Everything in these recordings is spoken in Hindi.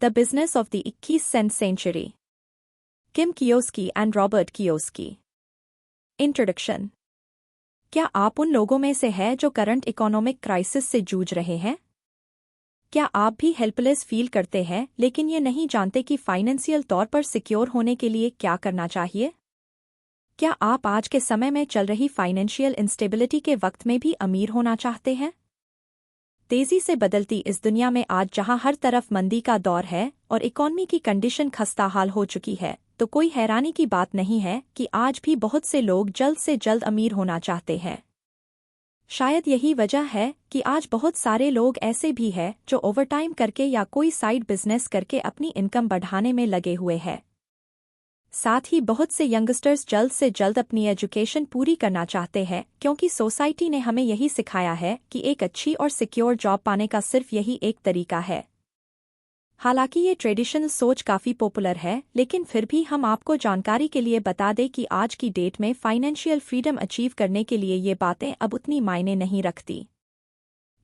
The Business of the 21st Century. Kim Kiyosaki and Robert Kiyosaki. Introduction. क्या आप उन लोगों में से हैं जो करंट इकोनॉमिक क्राइसिस से जूझ रहे हैं? क्या आप भी हेल्पलेस फील करते हैं लेकिन ये नहीं जानते कि फाइनेंशियल तौर पर सिक्योर होने के लिए क्या करना चाहिए? क्या आप आज के समय में चल रही फाइनेंशियल इंस्टेबिलिटी के वक्त में भी अमीर होना चाहते हैं? तेजी से बदलती इस दुनिया में आज जहां हर तरफ मंदी का दौर है और इकॉनमी की कंडीशन खस्ताहाल हो चुकी है, तो कोई हैरानी की बात नहीं है कि आज भी बहुत से लोग जल्द से जल्द अमीर होना चाहते हैं। शायद यही वजह है कि आज बहुत सारे लोग ऐसे भी हैं जो ओवरटाइम करके या कोई साइड बिजनेस करके अपनी इनकम बढ़ाने में लगे हुए हैं। साथ ही बहुत से यंगस्टर्स जल्द से जल्द अपनी एजुकेशन पूरी करना चाहते हैं क्योंकि सोसाइटी ने हमें यही सिखाया है कि एक अच्छी और सिक्योर जॉब पाने का सिर्फ यही एक तरीका है। हालांकि ये ट्रेडिशनल सोच काफ़ी पॉपुलर है, लेकिन फिर भी हम आपको जानकारी के लिए बता दें कि आज की डेट में फाइनेंशियल फ्रीडम अचीव करने के लिए ये बातें अब उतनी मायने नहीं रखती।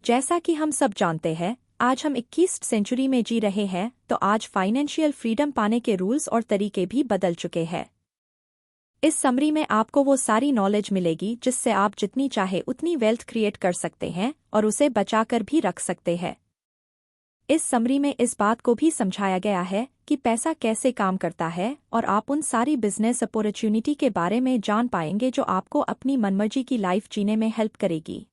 जैसा कि हम सब जानते हैं, आज हम 21वीं सेंचुरी में जी रहे हैं, तो आज फाइनेंशियल फ्रीडम पाने के रूल्स और तरीके भी बदल चुके हैं। इस समरी में आपको वो सारी नॉलेज मिलेगी जिससे आप जितनी चाहे उतनी वेल्थ क्रिएट कर सकते हैं और उसे बचाकर भी रख सकते हैं। इस समरी में इस बात को भी समझाया गया है कि पैसा कैसे काम करता है और आप उन सारी बिजनेस अपॉर्चुनिटी के बारे में जान पाएंगे जो आपको अपनी मनमर्जी की लाइफ जीने में हेल्प करेगी।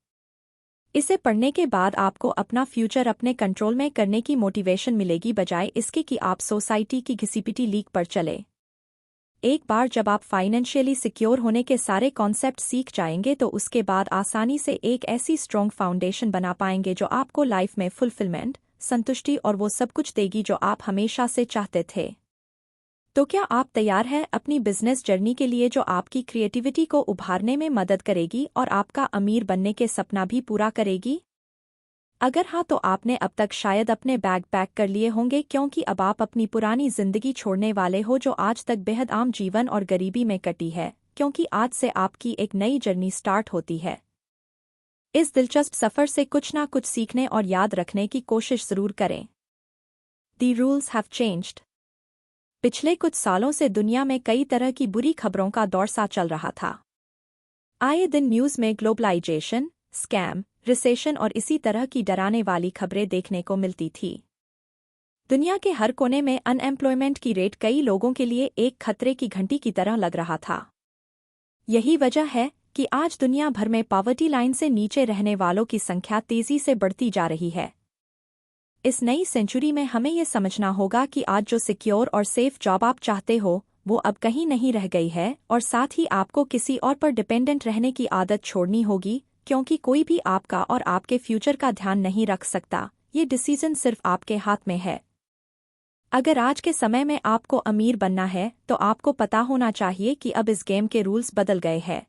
इसे पढ़ने के बाद आपको अपना फ्यूचर अपने कंट्रोल में करने की मोटिवेशन मिलेगी, बजाय इसके कि आप सोसाइटी की घिसी-पिटी लीक पर चले। एक बार जब आप फाइनेंशियली सिक्योर होने के सारे कॉन्सेप्ट सीख जाएंगे तो उसके बाद आसानी से एक ऐसी स्ट्रॉन्ग फाउंडेशन बना पाएंगे जो आपको लाइफ में फुलफिलमेंट, संतुष्टि और वो सब कुछ देगी जो आप हमेशा से चाहते थे। तो क्या आप तैयार हैं अपनी बिजनेस जर्नी के लिए जो आपकी क्रिएटिविटी को उभारने में मदद करेगी और आपका अमीर बनने के सपना भी पूरा करेगी? अगर हाँ, तो आपने अब तक शायद अपने बैग पैक कर लिए होंगे, क्योंकि अब आप अपनी पुरानी जिंदगी छोड़ने वाले हो जो आज तक बेहद आम जीवन और गरीबी में कटी है, क्योंकि आज से आपकी एक नई जर्नी स्टार्ट होती है। इस दिलचस्प सफर से कुछ ना कुछ सीखने और याद रखने की कोशिश जरूर करें। The rules have changed. पिछले कुछ सालों से दुनिया में कई तरह की बुरी खबरों का दौर सा चल रहा था। आए दिन न्यूज़ में ग्लोबलाइजेशन, स्कैम, रिसेशन और इसी तरह की डराने वाली खबरें देखने को मिलती थी। दुनिया के हर कोने में अनएम्प्लॉयमेंट की रेट कई लोगों के लिए एक खतरे की घंटी की तरह लग रहा था। यही वजह है कि आज दुनिया भर में पॉवर्टी लाइन से नीचे रहने वालों की संख्या तेजी से बढ़ती जा रही है। इस नई सेंचुरी में हमें ये समझना होगा कि आज जो सिक्योर और सेफ जॉब आप चाहते हो वो अब कहीं नहीं रह गई है, और साथ ही आपको किसी और पर डिपेंडेंट रहने की आदत छोड़नी होगी, क्योंकि कोई भी आपका और आपके फ्यूचर का ध्यान नहीं रख सकता। ये डिसीजन सिर्फ आपके हाथ में है। अगर आज के समय में आपको अमीर बनना है तो आपको पता होना चाहिए कि अब इस गेम के रूल्स बदल गए हैं।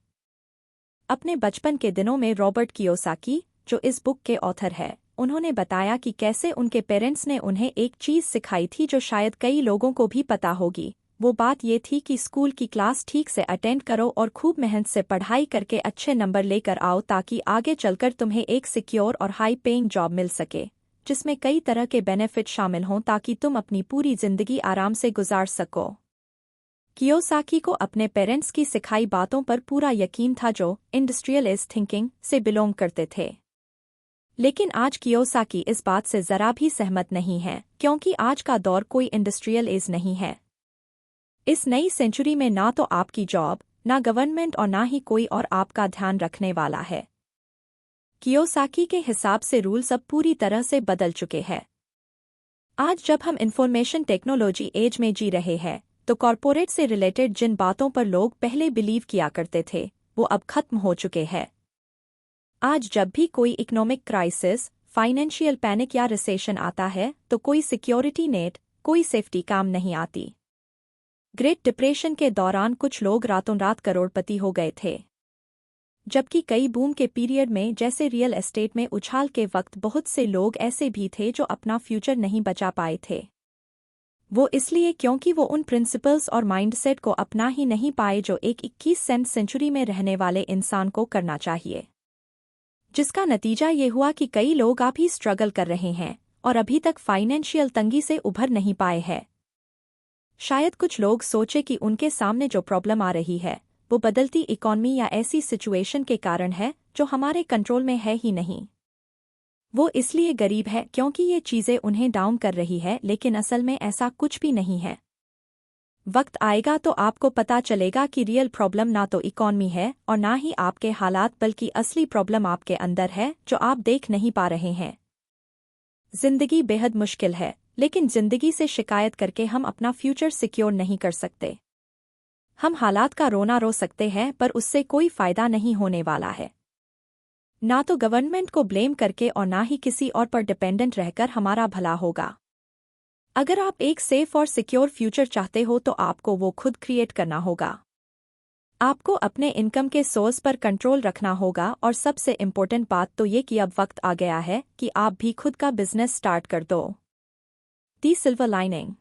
अपने बचपन के दिनों में रॉबर्ट कियोसाकी, जो इस बुक के ऑथर है, उन्होंने बताया कि कैसे उनके पेरेंट्स ने उन्हें एक चीज़ सिखाई थी जो शायद कई लोगों को भी पता होगी। वो बात ये थी कि स्कूल की क्लास ठीक से अटेंड करो और खूब मेहनत से पढ़ाई करके अच्छे नंबर लेकर आओ, ताकि आगे चलकर तुम्हें एक सिक्योर और हाई पेइंग जॉब मिल सके जिसमें कई तरह के बेनिफिट शामिल हों, ताकि तुम अपनी पूरी जिंदगी आराम से गुजार सको। कियोसाकी को अपने पेरेंट्स की सिखाई बातों पर पूरा यकीन था, जो इंडस्ट्रियलिस्ट थिंकिंग से बिलोंग करते थे। लेकिन आज कियोसाकी इस बात से जरा भी सहमत नहीं है, क्योंकि आज का दौर कोई इंडस्ट्रियल एज नहीं है। इस नई सेंचुरी में ना तो आपकी जॉब, ना गवर्नमेंट और ना ही कोई और आपका ध्यान रखने वाला है। कियोसाकी के हिसाब से रूल्स अब पूरी तरह से बदल चुके हैं। आज जब हम इंफॉर्मेशन टेक्नोलॉजी एज में जी रहे हैं, तो कॉरपोरेट से रिलेटेड जिन बातों पर लोग पहले बिलीव किया करते थे वो अब खत्म हो चुके हैं। आज जब भी कोई इकोनॉमिक क्राइसिस, फाइनेंशियल पैनिक या रिसेशन आता है तो कोई सिक्योरिटी नेट, कोई सेफ्टी काम नहीं आती। ग्रेट डिप्रेशन के दौरान कुछ लोग रातों रात करोड़पति हो गए थे, जबकि कई बूम के पीरियड में जैसे रियल एस्टेट में उछाल के वक्त बहुत से लोग ऐसे भी थे जो अपना फ्यूचर नहीं बचा पाए थे। वो इसलिए क्योंकि वो उन प्रिंसिपल्स और माइंडसेट को अपना ही नहीं पाए जो एक 21वीं सेंचुरी में रहने वाले इंसान को करना चाहिए। जिसका नतीजा ये हुआ कि कई लोग आप ही स्ट्रगल कर रहे हैं और अभी तक फाइनेंशियल तंगी से उभर नहीं पाए हैं। शायद कुछ लोग सोचे कि उनके सामने जो प्रॉब्लम आ रही है वो बदलती इकॉनमी या ऐसी सिचुएशन के कारण है जो हमारे कंट्रोल में है ही नहीं। वो इसलिए गरीब है क्योंकि ये चीज़ें उन्हें डाउन कर रही है, लेकिन असल में ऐसा कुछ भी नहीं है। वक्त आएगा तो आपको पता चलेगा कि रियल प्रॉब्लम ना तो इकॉनमी है और ना ही आपके हालात, बल्कि असली प्रॉब्लम आपके अंदर है जो आप देख नहीं पा रहे हैं। जिंदगी बेहद मुश्किल है, लेकिन जिंदगी से शिकायत करके हम अपना फ्यूचर सिक्योर नहीं कर सकते। हम हालात का रोना रो सकते हैं, पर उससे कोई फायदा नहीं होने वाला है। ना तो गवर्नमेंट को ब्लेम करके और ना ही किसी और पर डिपेंडेंट रहकर हमारा भला होगा। अगर आप एक सेफ और सिक्योर फ्यूचर चाहते हो तो आपको वो खुद क्रिएट करना होगा। आपको अपने इनकम के सोर्स पर कंट्रोल रखना होगा, और सबसे इम्पोर्टेंट बात तो ये कि अब वक्त आ गया है कि आप भी खुद का बिजनेस स्टार्ट कर दो। दी सिल्वर लाइनिंग।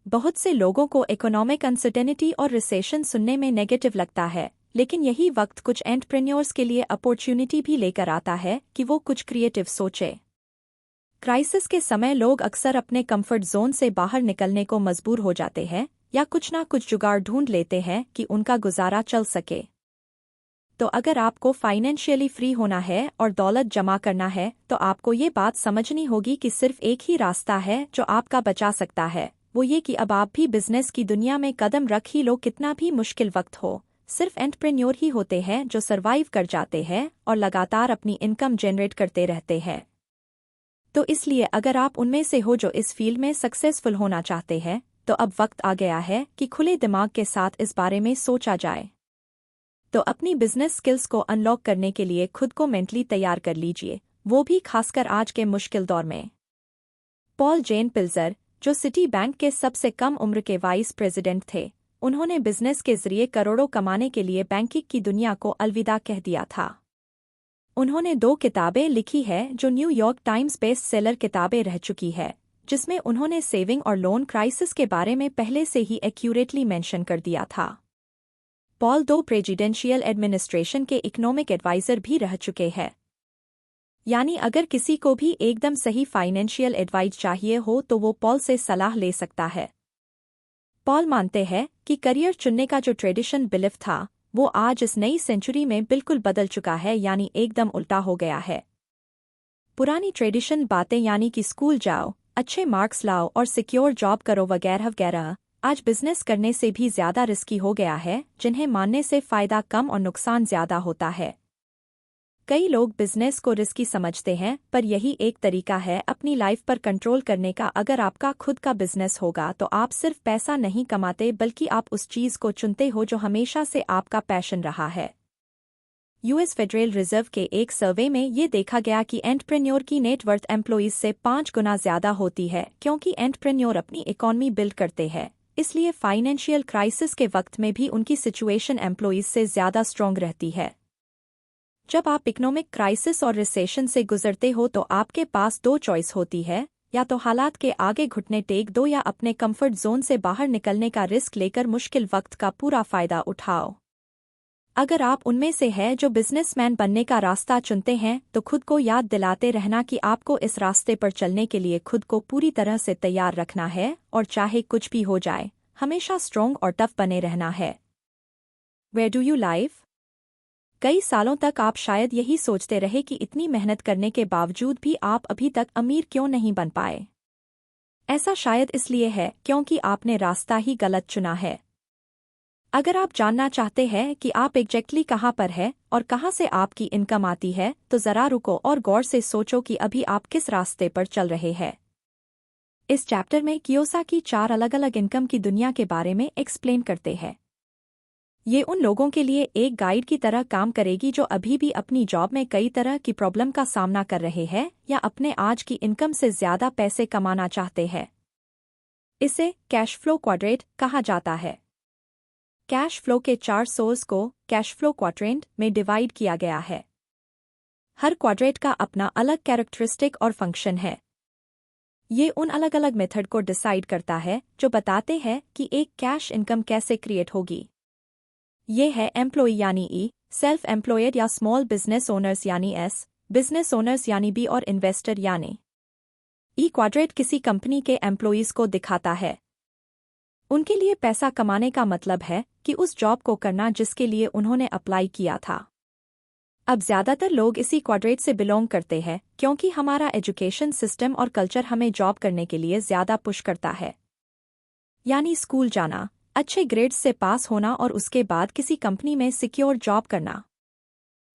बहुत से लोगों को इकोनॉमिक अनसर्टेनिटी और रिसेशन सुनने में नेगेटिव लगता है, लेकिन यही वक्त कुछ एंटरप्रेन्योर्स के लिए अपॉर्चुनिटी भी लेकर आता है कि वो कुछ क्रिएटिव सोचे। क्राइसिस के समय लोग अक्सर अपने कंफर्ट जोन से बाहर निकलने को मजबूर हो जाते हैं या कुछ ना कुछ जुगाड़ ढूंढ लेते हैं कि उनका गुजारा चल सके। तो अगर आपको फाइनेंशियली फ्री होना है और दौलत जमा करना है तो आपको ये बात समझनी होगी कि सिर्फ एक ही रास्ता है जो आपका बचा सकता है। वो ये कि अब आप भी बिजनेस की दुनिया में कदम रख ही लो। कितना भी मुश्किल वक्त हो, सिर्फ एंटरप्रेन्योर ही होते हैं जो सरवाइव कर जाते हैं और लगातार अपनी इनकम जनरेट करते रहते हैं। तो इसलिए अगर आप उनमें से हो जो इस फील्ड में सक्सेसफुल होना चाहते हैं, तो अब वक्त आ गया है कि खुले दिमाग के साथ इस बारे में सोचा जाए। तो अपनी बिजनेस स्किल्स को अनलॉक करने के लिए खुद को मेंटली तैयार कर लीजिए, वो भी खासकर आज के मुश्किल दौर में। पॉल जेन पिल्जर, जो सिटी बैंक के सबसे कम उम्र के वाइस प्रेसिडेंट थे, उन्होंने बिजनेस के जरिए करोड़ों कमाने के लिए बैंकिंग की दुनिया को अलविदा कह दिया था। उन्होंने 2 किताबें लिखी है जो न्यूयॉर्क टाइम्स बेस्ट सेलर किताबें रह चुकी है, जिसमें उन्होंने सेविंग और लोन क्राइसिस के बारे में पहले से ही एक्यूरेटली मेंशन कर दिया था। पॉल 2 प्रेसिडेंशियल एडमिनिस्ट्रेशन के इकोनॉमिक एडवाइजर भी रह चुके हैं। यानी अगर किसी को भी एकदम सही फाइनेंशियल एडवाइस चाहिए हो तो वो पॉल से सलाह ले सकता है। पॉल मानते हैं कि करियर चुनने का जो ट्रेडिशन बिलीफ था वो आज इस नई सेंचुरी में बिल्कुल बदल चुका है, यानी एकदम उल्टा हो गया है। पुरानी ट्रेडिशन बातें यानी कि स्कूल जाओ, अच्छे मार्क्स लाओ और सिक्योर जॉब करो वगैरह वगैरह, आज बिजनेस करने से भी ज्यादा रिस्की हो गया है, जिन्हें मानने से फायदा कम और नुकसान ज्यादा होता है। कई लोग बिजनेस को रिस्की समझते हैं, पर यही एक तरीका है अपनी लाइफ पर कंट्रोल करने का। अगर आपका खुद का बिजनेस होगा तो आप सिर्फ पैसा नहीं कमाते, बल्कि आप उस चीज को चुनते हो जो हमेशा से आपका पैशन रहा है। यूएस फेडरल रिजर्व के एक सर्वे में ये देखा गया कि एंटरप्रेन्योर की नेटवर्थ एम्प्लॉइज से 5 गुना ज्यादा होती है, क्योंकि एंटरप्रेन्योर अपनी इकॉनमी बिल्ड करते हैं, इसलिए फाइनेंशियल क्राइसिस के वक्त में भी उनकी सिचुएशन एम्प्लॉइज से ज्यादा स्ट्रॉन्ग रहती है। जब आप इकोनॉमिक क्राइसिस और रिसेशन से गुजरते हो तो आपके पास 2 चॉइस होती है, या तो हालात के आगे घुटने टेक दो या अपने कंफर्ट जोन से बाहर निकलने का रिस्क लेकर मुश्किल वक्त का पूरा फायदा उठाओ। अगर आप उनमें से हैं जो बिजनेसमैन बनने का रास्ता चुनते हैं तो खुद को याद दिलाते रहना कि आपको इस रास्ते पर चलने के लिए खुद को पूरी तरह से तैयार रखना है, और चाहे कुछ भी हो जाए हमेशा स्ट्रॉन्ग और टफ बने रहना है। Where do you live? कई सालों तक आप शायद यही सोचते रहे कि इतनी मेहनत करने के बावजूद भी आप अभी तक अमीर क्यों नहीं बन पाए। ऐसा शायद इसलिए है क्योंकि आपने रास्ता ही गलत चुना है। अगर आप जानना चाहते हैं कि आप एग्जैक्टली कहाँ पर है और कहाँ से आपकी इनकम आती है, तो जरा रुको और गौर से सोचो कि अभी आप किस रास्ते पर चल रहे हैं। इस चैप्टर में कियोसाकी 4 अलग अलग इनकम की दुनिया के बारे में एक्सप्लेन करते हैं। ये उन लोगों के लिए एक गाइड की तरह काम करेगी जो अभी भी अपनी जॉब में कई तरह की प्रॉब्लम का सामना कर रहे हैं या अपने आज की इनकम से ज्यादा पैसे कमाना चाहते हैं। इसे कैश फ्लो क्वाड्रेंट कहा जाता है। कैश फ्लो के 4 सोर्स को कैश फ्लो क्वाड्रेंट में डिवाइड किया गया है। हर क्वाड्रेंट का अपना अलग कैरेक्टरिस्टिक और फंक्शन है। ये उन अलग अलग मेथड को डिसाइड करता है जो बताते हैं कि एक कैश इनकम कैसे क्रिएट होगी। ये है एम्प्लॉय यानी ई, सेल्फ एम्प्लॉयड या स्मॉल बिजनेस ओनर्स यानी एस, बिजनेस ओनर्स यानी बी और इन्वेस्टर यानी ई क्वाड्रेट किसी कंपनी के एम्प्लॉइज को दिखाता है। उनके लिए पैसा कमाने का मतलब है कि उस जॉब को करना जिसके लिए उन्होंने अप्लाई किया था। अब ज्यादातर लोग इसी क्वाड्रेट से बिलोंग करते हैं क्योंकि हमारा एजुकेशन सिस्टम और कल्चर हमें जॉब करने के लिए ज्यादा पुश करता है। यानी स्कूल जाना, अच्छे ग्रेड्स से पास होना और उसके बाद किसी कंपनी में सिक्योर जॉब करना।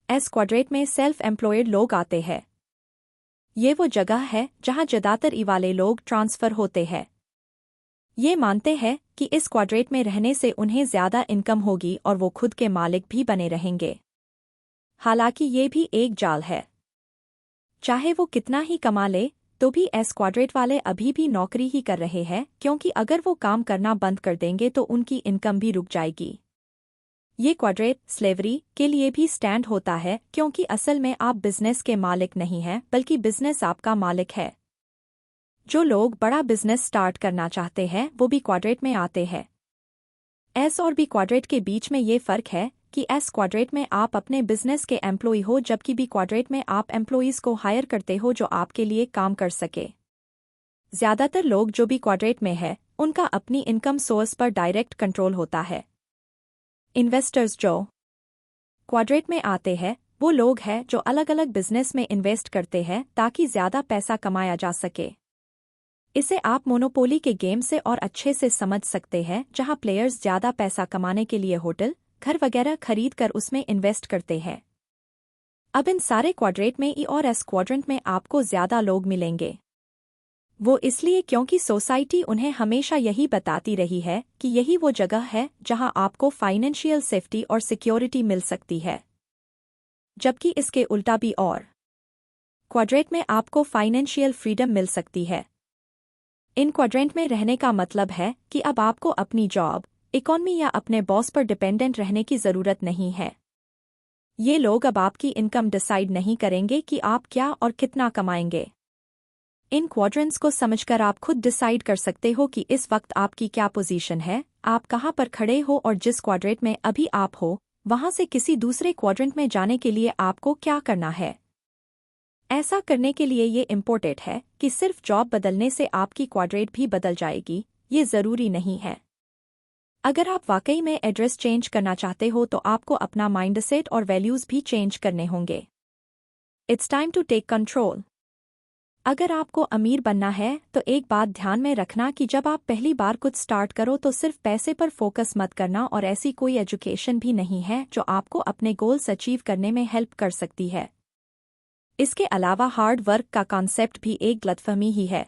एस क्वाड्रेट में सेल्फ एम्प्लॉयड लोग आते हैं। ये वो जगह है जहां ज्यादातर ई वाले लोग ट्रांसफर होते हैं। ये मानते हैं कि इस क्वाड्रेट में रहने से उन्हें ज्यादा इनकम होगी और वो खुद के मालिक भी बने रहेंगे। हालांकि ये भी एक जाल है। चाहे वो कितना ही कमा ले तो भी एस क्वाड्रेट वाले अभी भी नौकरी ही कर रहे हैं क्योंकि अगर वो काम करना बंद कर देंगे तो उनकी इनकम भी रुक जाएगी। ये क्वाड्रेट स्लेवरी के लिए भी स्टैंड होता है क्योंकि असल में आप बिजनेस के मालिक नहीं हैं बल्कि बिजनेस आपका मालिक है। जो लोग बड़ा बिजनेस स्टार्ट करना चाहते हैं वो बी क्वाड्रेट में आते हैं। एस और बी क्वाड्रेट के बीच में ये फर्क है कि एस क्वाड्रेट में आप अपने बिजनेस के एम्प्लॉय हो जबकि बी क्वाड्रेट में आप एम्प्लॉइज को हायर करते हो जो आपके लिए काम कर सके। ज्यादातर लोग जो बी क्वाड्रेट में है उनका अपनी इनकम सोर्स पर डायरेक्ट कंट्रोल होता है। इन्वेस्टर्स जो क्वाड्रेट में आते हैं वो लोग हैं जो अलग अलग बिजनेस में इन्वेस्ट करते हैं ताकि ज्यादा पैसा कमाया जा सके। इसे आप मोनोपोली के गेम से और अच्छे से समझ सकते हैं जहां प्लेयर्स ज्यादा पैसा कमाने के लिए होटल, घर वगैरह खरीद कर उसमें इन्वेस्ट करते हैं। अब इन सारे क्वाड्रेट में ई और एस क्वाड्रेंट में आपको ज्यादा लोग मिलेंगे। वो इसलिए क्योंकि सोसाइटी उन्हें हमेशा यही बताती रही है कि यही वो जगह है जहां आपको फाइनेंशियल सेफ्टी और सिक्योरिटी मिल सकती है। जबकि इसके उल्टा भी और क्वाड्रेंट में आपको फाइनेंशियल फ्रीडम मिल सकती है। इन क्वाड्रेंट में रहने का मतलब है कि अब आपको अपनी जॉब, इकॉनमी या अपने बॉस पर डिपेंडेंट रहने की जरूरत नहीं है। ये लोग अब आपकी इनकम डिसाइड नहीं करेंगे कि आप क्या और कितना कमाएंगे। इन क्वाड्रेंट्स को समझकर आप खुद डिसाइड कर सकते हो कि इस वक्त आपकी क्या पोजीशन है, आप कहाँ पर खड़े हो और जिस क्वाड्रेंट में अभी आप हो वहां से किसी दूसरे क्वाड्रेंट में जाने के लिए आपको क्या करना है। ऐसा करने के लिए ये इम्पोर्टेंट है कि सिर्फ जॉब बदलने से आपकी क्वाड्रेंट भी बदल जाएगी, ये जरूरी नहीं है। अगर आप वाकई में एड्रेस चेंज करना चाहते हो तो आपको अपना माइंडसेट और वैल्यूज भी चेंज करने होंगे। It's time to take control. अगर आपको अमीर बनना है तो एक बात ध्यान में रखना कि जब आप पहली बार कुछ स्टार्ट करो तो सिर्फ पैसे पर फोकस मत करना और ऐसी कोई एजुकेशन भी नहीं है जो आपको अपने गोल्स अचीव करने में हेल्प कर सकती है। इसके अलावा हार्ड वर्क का कॉन्सेप्ट भी एक गलतफहमी ही है।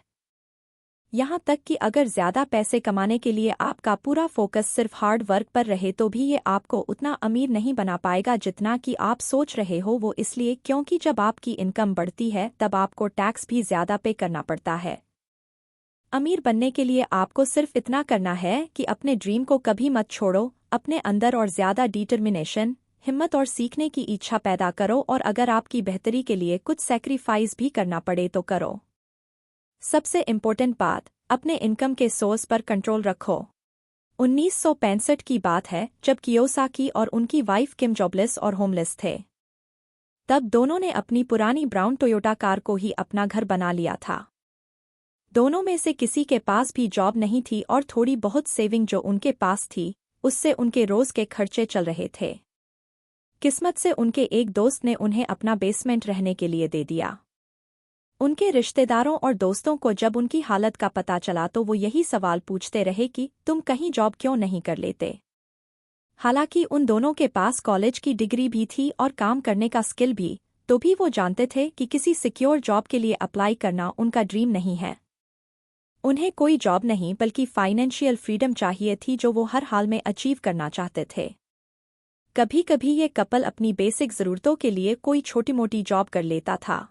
यहाँ तक कि अगर ज्यादा पैसे कमाने के लिए आपका पूरा फोकस सिर्फ हार्ड वर्क पर रहे तो भी ये आपको उतना अमीर नहीं बना पाएगा जितना कि आप सोच रहे हो। वो इसलिए क्योंकि जब आपकी इनकम बढ़ती है तब आपको टैक्स भी ज्यादा पे करना पड़ता है। अमीर बनने के लिए आपको सिर्फ इतना करना है कि अपने ड्रीम को कभी मत छोड़ो, अपने अंदर और ज्यादा डिटर्मिनेशन, हिम्मत और सीखने की इच्छा पैदा करो और अगर आपकी बेहतरी के लिए कुछ सैक्रिफाइस भी करना पड़े तो करो। सबसे इम्पोर्टेंट बात, अपने इनकम के सोर्स पर कंट्रोल रखो। 1965 की बात है जब कियोसाकी और उनकी वाइफ किम जॉबलेस और होमलेस थे। तब दोनों ने अपनी पुरानी ब्राउन टोयोटा कार को ही अपना घर बना लिया था। दोनों में से किसी के पास भी जॉब नहीं थी और थोड़ी बहुत सेविंग जो उनके पास थी उससे उनके रोज के खर्चे चल रहे थे। किस्मत से उनके एक दोस्त ने उन्हें अपना बेसमेंट रहने के लिए दे दिया। उनके रिश्तेदारों और दोस्तों को जब उनकी हालत का पता चला तो वो यही सवाल पूछते रहे कि तुम कहीं जॉब क्यों नहीं कर लेते। हालांकि उन दोनों के पास कॉलेज की डिग्री भी थी और काम करने का स्किल भी, तो भी वो जानते थे कि किसी सिक्योर जॉब के लिए अप्लाई करना उनका ड्रीम नहीं है। उन्हें कोई जॉब नहीं बल्कि फाइनेंशियल फ्रीडम चाहिए थी जो वो हर हाल में अचीव करना चाहते थे। कभी कभी ये कपल अपनी बेसिक ज़रूरतों के लिए कोई छोटी मोटी जॉब कर लेता था।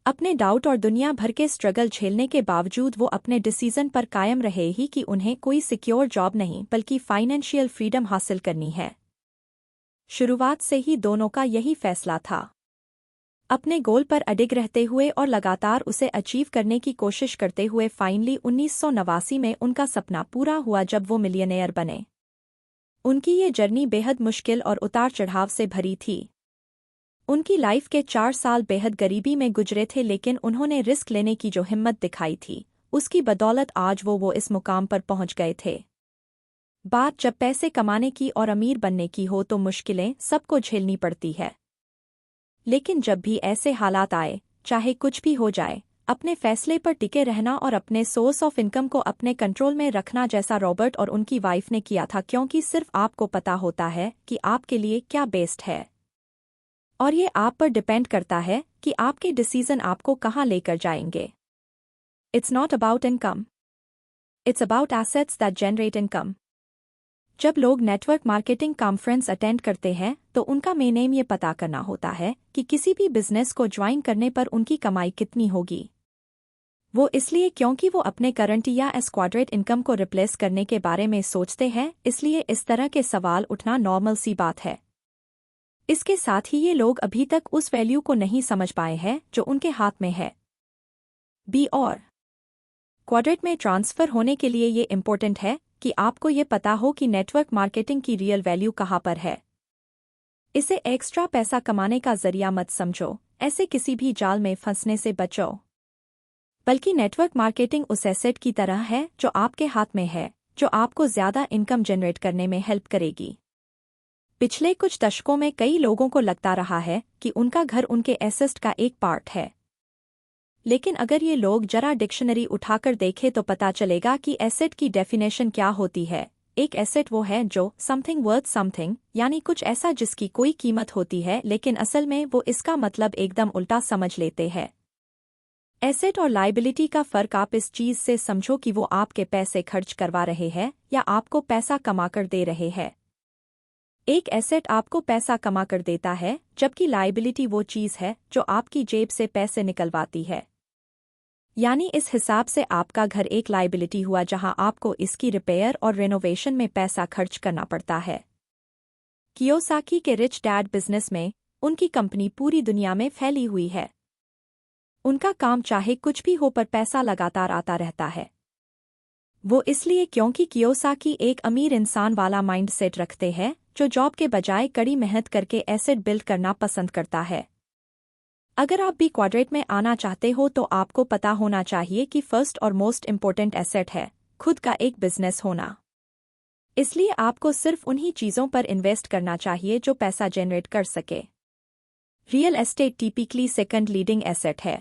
अपने डाउट और दुनिया भर के स्ट्रगल झेलने के बावजूद वो अपने डिसीजन पर कायम रहे ही कि उन्हें कोई सिक्योर जॉब नहीं बल्कि फाइनेंशियल फ्रीडम हासिल करनी है। शुरुआत से ही दोनों का यही फैसला था। अपने गोल पर अडिग रहते हुए और लगातार उसे अचीव करने की कोशिश करते हुए फाइनली 1989 में उनका सपना पूरा हुआ जब वो मिलियनेयर बने। उनकी ये जर्नी बेहद मुश्किल और उतार चढ़ाव से भरी थी। उनकी लाइफ के 4 साल बेहद गरीबी में गुजरे थे, लेकिन उन्होंने रिस्क लेने की जो हिम्मत दिखाई थी उसकी बदौलत आज वो इस मुकाम पर पहुंच गए थे। बात जब पैसे कमाने की और अमीर बनने की हो तो मुश्किलें सबको झेलनी पड़ती है, लेकिन जब भी ऐसे हालात आए, चाहे कुछ भी हो जाए, अपने फैसले पर टिके रहना और अपने सोर्स ऑफ इनकम को अपने कंट्रोल में रखना, जैसा रॉबर्ट और उनकी वाइफ ने किया था, क्योंकि सिर्फ आपको पता होता है कि आपके लिए क्या बेस्ट है और ये आप पर डिपेंड करता है कि आपके डिसीजन आपको कहाँ लेकर जाएंगे। It's not about income, it's about assets that generate income. जब लोग नेटवर्क मार्केटिंग कॉन्फ्रेंस अटेंड करते हैं तो उनका मेन एम ये पता करना होता है कि किसी भी बिजनेस को ज्वाइन करने पर उनकी कमाई कितनी होगी। वो इसलिए क्योंकि वो अपने करंट या एस्क्वाड्रेट इनकम को रिप्लेस करने के बारे में सोचते हैं, इसलिए इस तरह के सवाल उठना नॉर्मल सी बात है। इसके साथ ही ये लोग अभी तक उस वैल्यू को नहीं समझ पाए हैं जो उनके हाथ में है। बी और क्वाड्रेट में ट्रांसफर होने के लिए ये इम्पोर्टेंट है कि आपको ये पता हो कि नेटवर्क मार्केटिंग की रियल वैल्यू कहाँ पर है। इसे एक्स्ट्रा पैसा कमाने का जरिया मत समझो, ऐसे किसी भी जाल में फंसने से बचो। बल्कि नेटवर्क मार्केटिंग उस एसेट की तरह है जो आपके हाथ में है, जो आपको ज्यादा इनकम जनरेट करने में हेल्प करेगी। पिछले कुछ दशकों में कई लोगों को लगता रहा है कि उनका घर उनके एसेट का एक पार्ट है, लेकिन अगर ये लोग जरा डिक्शनरी उठाकर देखें तो पता चलेगा कि एसेट की डेफिनेशन क्या होती है। एक एसेट वो है जो समथिंग वर्थ समथिंग, यानी कुछ ऐसा जिसकी कोई कीमत होती है, लेकिन असल में वो इसका मतलब एकदम उल्टा समझ लेते हैं। एसेट और लायबिलिटी का फर्क आप इस चीज से समझो कि वो आपके पैसे खर्च करवा रहे हैं या आपको पैसा कमाकर दे रहे हैं। एक एसेट आपको पैसा कमाकर देता है, जबकि लायबिलिटी वो चीज है जो आपकी जेब से पैसे निकलवाती है। यानी इस हिसाब से आपका घर एक लायबिलिटी हुआ जहां आपको इसकी रिपेयर और रेनोवेशन में पैसा खर्च करना पड़ता है। कियोसाकी के रिच डैड बिजनेस में उनकी कंपनी पूरी दुनिया में फैली हुई है। उनका काम चाहे कुछ भी हो पर पैसा लगातार आता रहता है। वो इसलिए क्योंकि कियोसाकी एक अमीर इंसान वाला माइंडसेट रखते हैं जो जॉब के बजाय कड़ी मेहनत करके एसेट बिल्ड करना पसंद करता है। अगर आप भी क्वाड्रेट में आना चाहते हो तो आपको पता होना चाहिए कि फर्स्ट और मोस्ट इम्पोर्टेंट एसेट है खुद का एक बिजनेस होना। इसलिए आपको सिर्फ उन्हीं चीज़ों पर इन्वेस्ट करना चाहिए जो पैसा जनरेट कर सके। Real estate typically second leading asset है।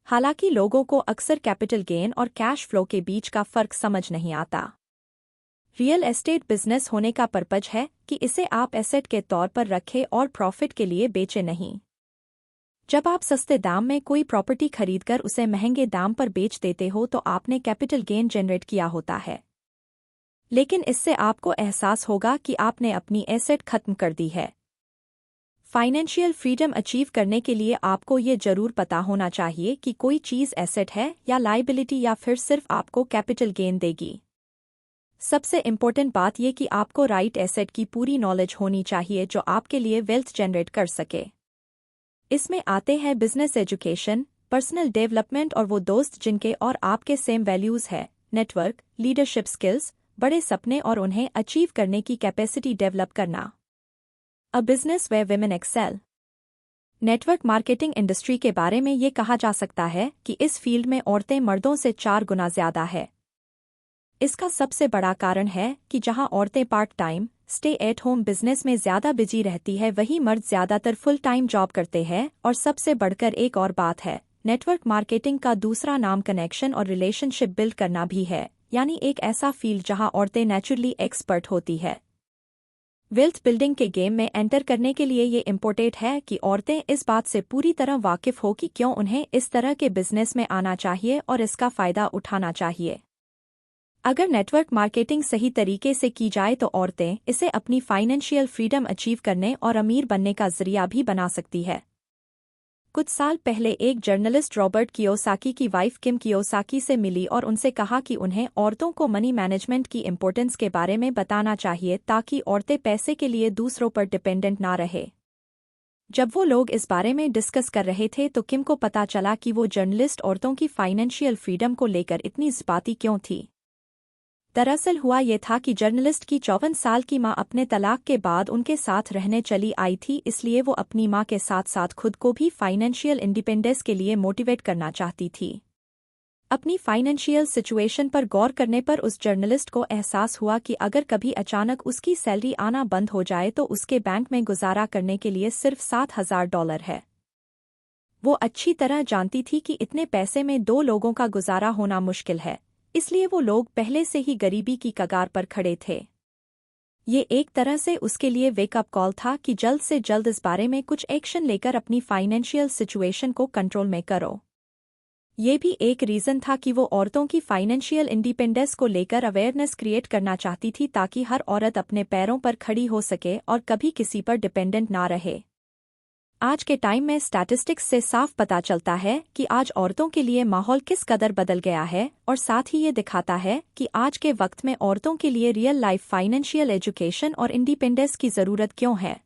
हालांकि लोगों को अक्सर कैपिटल गेन और कैश फ्लो के बीच का फर्क समझ नहीं आता। रियल एस्टेट बिजनेस होने का पर्पज है कि इसे आप एसेट के तौर पर रखें और प्रॉफिट के लिए बेचे नहीं। जब आप सस्ते दाम में कोई प्रॉपर्टी खरीदकर उसे महंगे दाम पर बेच देते हो तो आपने कैपिटल गेन जनरेट किया होता है, लेकिन इससे आपको एहसास होगा कि आपने अपनी एसेट खत्म कर दी है। फाइनेंशियल फ्रीडम अचीव करने के लिए आपको ये जरूर पता होना चाहिए कि कोई चीज़ एसेट है या लायबिलिटी या फिर सिर्फ आपको कैपिटल गेन देगी। सबसे इम्पोर्टेंट बात यह कि आपको राइट एसेट की पूरी नॉलेज होनी चाहिए जो आपके लिए वेल्थ जनरेट कर सके। इसमें आते हैं बिजनेस एजुकेशन, पर्सनल डेवलपमेंट और वो दोस्त जिनके और आपके सेम वैल्यूज है, नेटवर्क, लीडरशिप स्किल्स, बड़े सपने और उन्हें अचीव करने की कैपेसिटी डेवलप करना। A business way women excel. Network marketing industry के बारे में ये कहा जा सकता है कि इस फील्ड में औरतें मर्दों से 4 गुना ज्यादा है। इसका सबसे बड़ा कारण है कि जहां औरतें part time stay at home business में ज्यादा बिजी रहती है, वहीं मर्द ज्यादातर फुल टाइम जॉब करते हैं। और सबसे बढ़कर एक और बात है, नेटवर्क मार्केटिंग का दूसरा नाम कनेक्शन और रिलेशनशिप बिल्ड करना भी है, यानी एक ऐसा फील्ड जहां औरतें नेचुरली एक्सपर्ट होती है। वेल्थ बिल्डिंग के गेम में एंटर करने के लिए ये इम्पोर्टेंट है कि औरतें इस बात से पूरी तरह वाकिफ हो कि क्यों उन्हें इस तरह के बिजनेस में आना चाहिए और इसका फायदा उठाना चाहिए। अगर नेटवर्क मार्केटिंग सही तरीके से की जाए तो औरतें इसे अपनी फाइनेंशियल फ्रीडम अचीव करने और अमीर बनने का जरिया भी बना सकती है। कुछ साल पहले एक जर्नलिस्ट रॉबर्ट कियोसाकी की वाइफ किम कियोसाकी से मिली और उनसे कहा कि उन्हें औरतों को मनी मैनेजमेंट की इम्पोर्टेंस के बारे में बताना चाहिए ताकि औरतें पैसे के लिए दूसरों पर डिपेंडेंट ना रहे। जब वो लोग इस बारे में डिस्कस कर रहे थे तो किम को पता चला कि वो जर्नलिस्ट औरतों की फाइनेंशियल फ्रीडम को लेकर इतनी जज्बाती क्यों थी। दरअसल हुआ ये था कि जर्नलिस्ट की 54 साल की मां अपने तलाक के बाद उनके साथ रहने चली आई थी, इसलिए वो अपनी मां के साथ साथ खुद को भी फाइनेंशियल इंडिपेंडेंस के लिए मोटिवेट करना चाहती थी। अपनी फाइनेंशियल सिचुएशन पर गौर करने पर उस जर्नलिस्ट को एहसास हुआ कि अगर कभी अचानक उसकी सैलरी आना बंद हो जाए तो उसके बैंक में गुजारा करने के लिए सिर्फ $7,000 है। वो अच्छी तरह जानती थी कि इतने पैसे में 2 लोगों का गुजारा होना मुश्किल है, इसलिए वो लोग पहले से ही गरीबी की कगार पर खड़े थे। ये एक तरह से उसके लिए वेकअप कॉल था कि जल्द से जल्द इस बारे में कुछ एक्शन लेकर अपनी फाइनेंशियल सिचुएशन को कंट्रोल में करो। ये भी एक रीज़न था कि वो औरतों की फाइनेंशियल इंडिपेंडेंस को लेकर अवेयरनेस क्रिएट करना चाहती थी, ताकि हर औरत अपने पैरों पर खड़ी हो सके और कभी किसी पर डिपेंडेंट ना रहे। आज के टाइम में स्टैटिस्टिक्स से साफ पता चलता है कि आज औरतों के लिए माहौल किस कदर बदल गया है, और साथ ही ये दिखाता है कि आज के वक्त में औरतों के लिए रियल लाइफ फाइनेंशियल एजुकेशन और इंडिपेंडेंस की ज़रूरत क्यों है।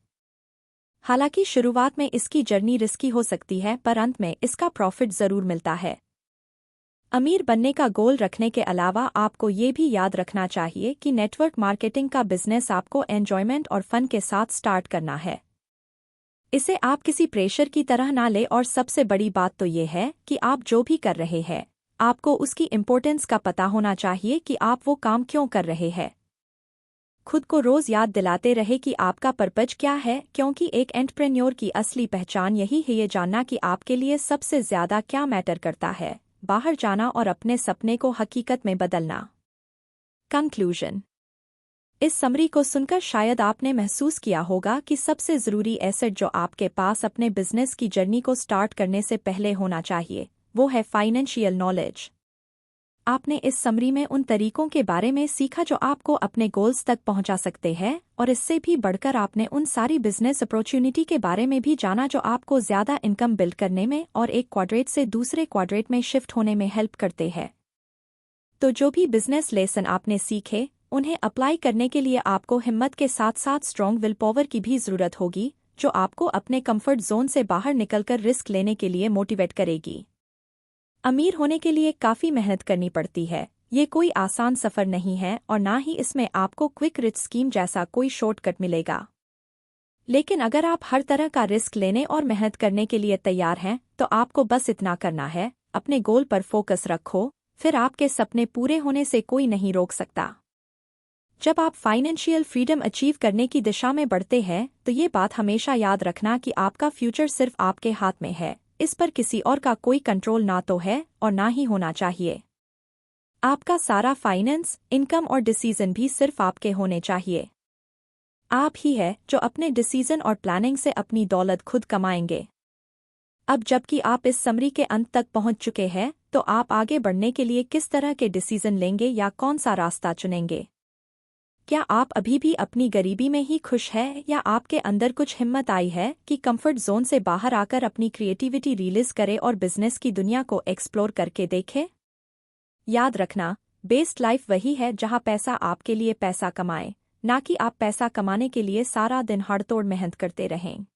हालांकि शुरुआत में इसकी जर्नी रिस्की हो सकती है, पर अंत में इसका प्रॉफिट ज़रूर मिलता है। अमीर बनने का गोल रखने के अलावा आपको ये भी याद रखना चाहिए कि नेटवर्क मार्केटिंग का बिजनेस आपको एन्जॉयमेंट और फन के साथ स्टार्ट करना है। इसे आप किसी प्रेशर की तरह ना ले, और सबसे बड़ी बात तो ये है कि आप जो भी कर रहे हैं आपको उसकी इम्पोर्टेंस का पता होना चाहिए कि आप वो काम क्यों कर रहे हैं। खुद को रोज़ याद दिलाते रहे कि आपका पर्पज क्या है, क्योंकि एक एंटरप्रेन्योर की असली पहचान यही है, ये जानना कि आपके लिए सबसे ज़्यादा क्या मैटर करता है, बाहर जाना और अपने सपने को हकीकत में बदलना। कंक्लूजन। इस समरी को सुनकर शायद आपने महसूस किया होगा कि सबसे ज़रूरी एसेट जो आपके पास अपने बिजनेस की जर्नी को स्टार्ट करने से पहले होना चाहिए, वो है फाइनेंशियल नॉलेज। आपने इस समरी में उन तरीकों के बारे में सीखा जो आपको अपने गोल्स तक पहुंचा सकते हैं, और इससे भी बढ़कर आपने उन सारी बिजनेस अपॉर्चुनिटी के बारे में भी जाना जो आपको ज़्यादा इनकम बिल्ड करने में और एक क्वाड्रेट से दूसरे क्वाड्रेट में शिफ्ट होने में हेल्प करते हैं। तो जो भी बिजनेस लेसन आपने सीखे, उन्हें अप्लाई करने के लिए आपको हिम्मत के साथ साथ स्ट्रॉन्ग विल पावर की भी ज़रूरत होगी, जो आपको अपने कंफर्ट जोन से बाहर निकलकर रिस्क लेने के लिए मोटिवेट करेगी। अमीर होने के लिए काफ़ी मेहनत करनी पड़ती है, ये कोई आसान सफ़र नहीं है, और ना ही इसमें आपको क्विक रिच स्कीम जैसा कोई शॉर्टकट मिलेगा। लेकिन अगर आप हर तरह का रिस्क लेने और मेहनत करने के लिए तैयार हैं, तो आपको बस इतना करना है, अपने गोल पर फोकस रखो, फिर आपके सपने पूरे होने से कोई नहीं रोक सकता। जब आप फाइनेंशियल फ्रीडम अचीव करने की दिशा में बढ़ते हैं, तो ये बात हमेशा याद रखना कि आपका फ्यूचर सिर्फ आपके हाथ में है, इस पर किसी और का कोई कंट्रोल ना तो है और ना ही होना चाहिए। आपका सारा फाइनेंस, इनकम और डिसीजन भी सिर्फ आपके होने चाहिए। आप ही है जो अपने डिसीजन और प्लानिंग से अपनी दौलत खुद कमाएंगे। अब जबकि आप इस समरी के अंत तक पहुंच चुके हैं, तो आप आगे बढ़ने के लिए किस तरह के डिसीजन लेंगे या कौन सा रास्ता चुनेंगे? क्या आप अभी भी अपनी गरीबी में ही खुश हैं, या आपके अंदर कुछ हिम्मत आई है कि कंफर्ट जोन से बाहर आकर अपनी क्रिएटिविटी रिलीज करें और बिजनेस की दुनिया को एक्सप्लोर करके देखें? याद रखना, बेस्ट लाइफ वही है जहां पैसा आपके लिए पैसा कमाए, ना कि आप पैसा कमाने के लिए सारा दिन हड़तोड़ मेहनत करते रहें।